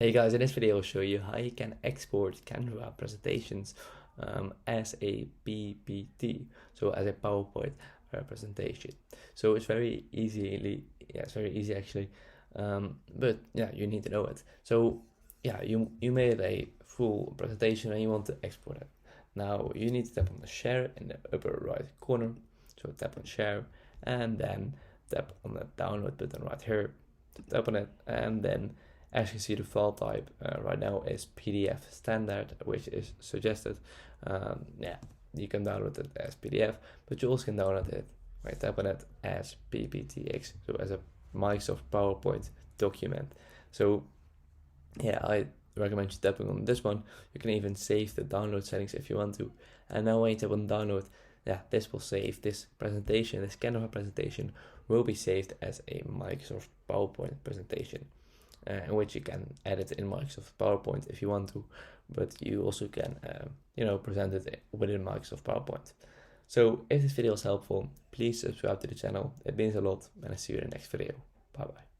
Hey guys, in this video I'll show you how you can export Canva presentations as a PPT, so as a PowerPoint presentation. So it's very it's very easy actually, but yeah, you need to know it. So yeah, you made a full presentation and you want to export it. Now you need to tap on the share in the upper right corner. So tap on share and then tap on the download button right here. Tap on it and then, as you can see, the file type right now is PDF standard, which is suggested. Yeah, you can download it as PDF, but you also can download it by tapping it as PPTX, so as a Microsoft PowerPoint document. So yeah, I recommend you tapping on this one. You can even save the download settings if you want to. And now when you tap on download, yeah, this will save this presentation. This Canva presentation will be saved as a Microsoft PowerPoint presentation, in which you can edit in Microsoft PowerPoint if you want to, but you also can, present it within Microsoft PowerPoint. So if this video is helpful, please subscribe to the channel. It means a lot, and I'll see you in the next video. Bye bye.